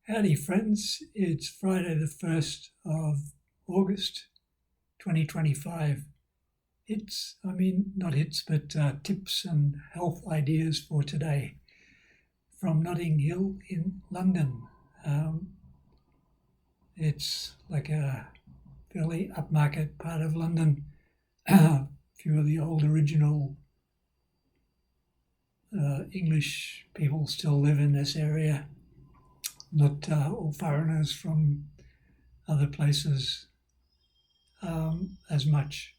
Howdy, friends. It's Friday, the 1st of August, 2025. Not hits, but tips and health ideas for today from Notting Hill in London. It's like a fairly upmarket part of London. A few of the old original English people still live in this area, not all foreigners from other places as much.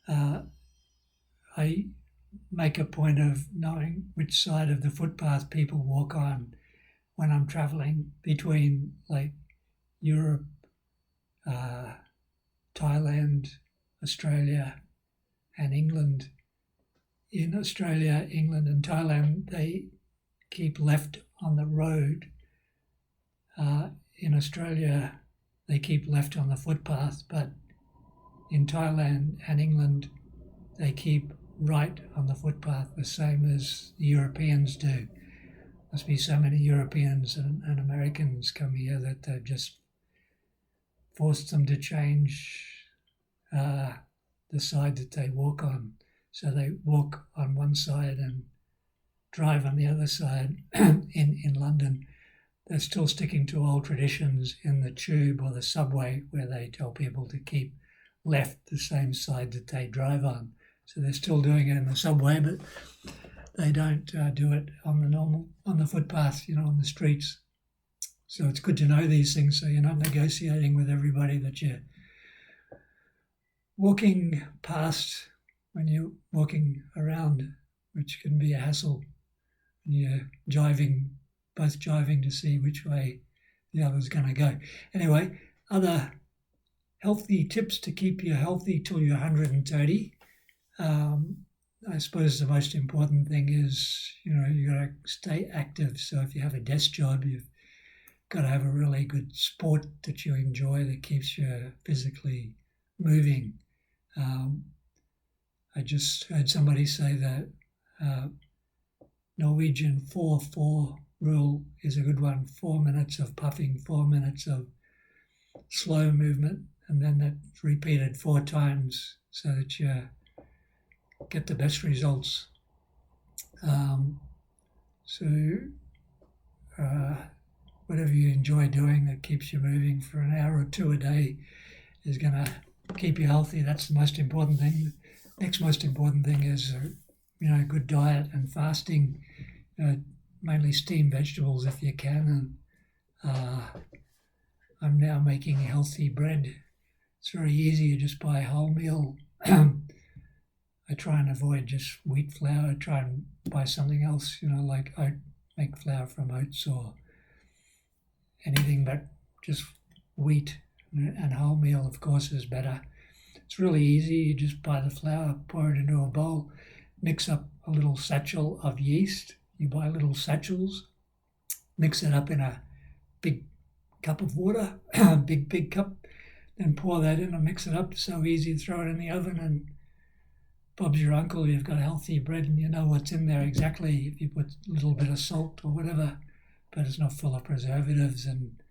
Uh, I make a point of knowing which side of the footpath people walk on when I'm traveling between like Europe, uh, Thailand, Australia, and England. In Australia, England, and Thailand, they keep left on the road. In Australia, they keep left on the footpath, but in Thailand and England, they keep right on the footpath, the same as the Europeans do. Must be so many Europeans and Americans come here that they've just forced them to change the side that they walk on. So they walk on one side and drive on the other side. In London, they're still sticking to old traditions in the tube or the subway where they tell people to keep left the same side that they drive on. So they're still doing it in the subway, but they don't do it on the footpath, on the streets. So it's good to know these things so you're not negotiating with everybody that you're walking past when you're walking around, which can be a hassle when you're both jiving to see which way the other's going to go. Anyway, other healthy tips to keep you healthy till you're 130. I suppose the most important thing is, you got to stay active. So if you have a desk job, you've got to have a really good sport that you enjoy that keeps you physically moving. I just heard somebody say that Norwegian 4-4 rule is a good one. 4 minutes of puffing, 4 minutes of slow movement, and then that's repeated 4 times so that you get the best results. Whatever you enjoy doing that keeps you moving for an hour or two a day is going to keep you healthy. That's the most important thing. The next most important thing is, good diet and fasting. Mainly steamed vegetables if you can. And I'm now making healthy bread. It's very easy. You just buy wholemeal. I try and avoid just wheat flour. I try and buy something else, like make flour from oats or anything but just wheat, and wholemeal, of course, is better. It's really easy. You just buy the flour, pour it into a bowl, mix up a little satchel of yeast. You buy little satchels, mix it up in a big cup of water, big cup, then pour that in and mix it up. It's so easy to throw it in the oven and Bob's your uncle, you've got healthy bread and you know what's in there exactly if you put a little bit of salt or whatever, but it's not full of preservatives and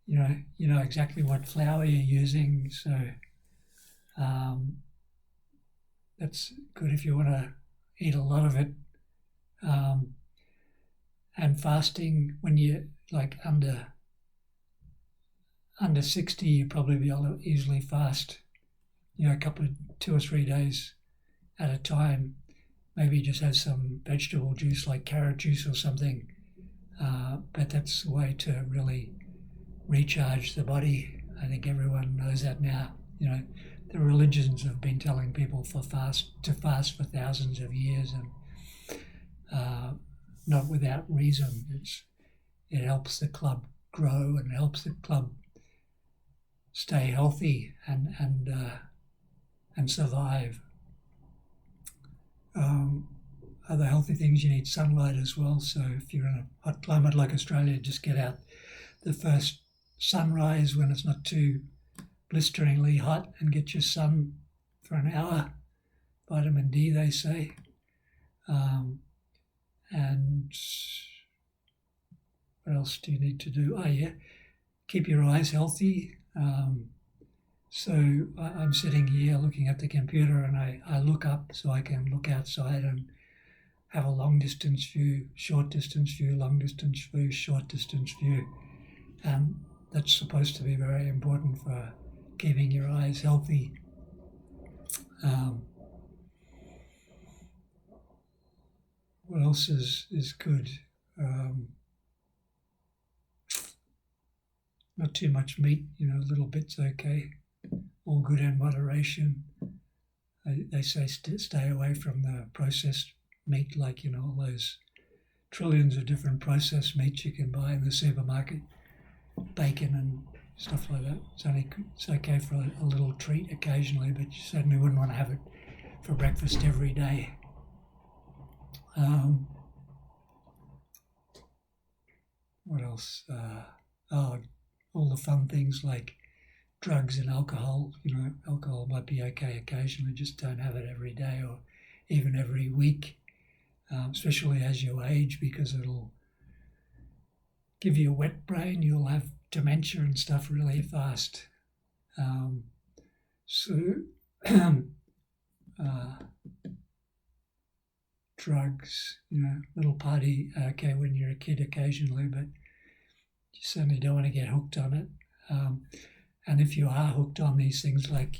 you know exactly what flour you're using. So that's good if you want to eat a lot of it. And fasting, when you're like under 60, you probably be able to easily fast, a couple of 2 or 3 days at a time. Maybe just have some vegetable juice like carrot juice or something. But that's the way to really recharge the body. I think everyone knows that now. The religions have been telling people to fast for thousands of years, and not without reason. It helps the club grow and helps the club stay healthy and survive. Other healthy things, you need sunlight as well. So if you're in a hot climate like Australia, just get out the first sunrise when it's not too blisteringly hot and get your sun for an hour. Vitamin D, they say. And What else do you need to do? Oh, yeah, keep your eyes healthy. So I'm sitting here looking at the computer and I look up so I can look outside and have a long distance view, short distance view, long distance view, short distance view. And that's supposed to be very important for keeping your eyes healthy. Um, what else is good? Not too much meat, a little bit's okay. All good in moderation. They say stay away from the processed meat, like, all those trillions of different processed meats you can buy in the supermarket, bacon and stuff like that. It's okay for a little treat occasionally, but you certainly wouldn't want to have it for breakfast every day. What else? All the fun things like drugs and alcohol. Alcohol might be okay occasionally, just don't have it every day or even every week, especially as you age, because it'll give you a wet brain. You'll have dementia and stuff really fast. So, drugs, little party, okay, when you're a kid occasionally, but you certainly don't want to get hooked on it. And if you are hooked on these things like,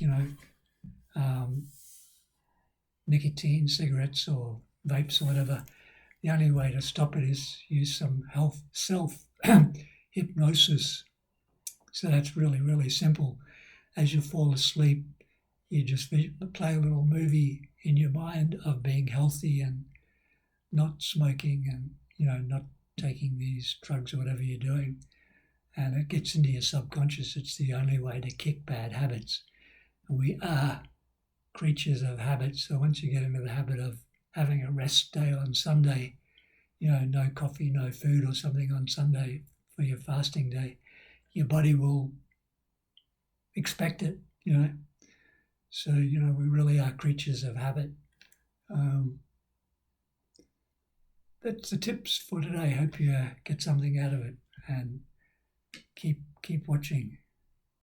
nicotine, cigarettes or vapes or whatever, the only way to stop it is use some self hypnosis. So that's really, really simple. As you fall asleep, you just play a little movie in your mind of being healthy and not smoking and, not taking these drugs or whatever you're doing. And it gets into your subconscious. It's the only way to kick bad habits. And we are creatures of habits. So once you get into the habit of having a rest day on Sunday, no coffee, no food or something on Sunday for your fasting day, your body will expect it, So, we really are creatures of habit. That's the tips for today. Hope you get something out of it and keep watching.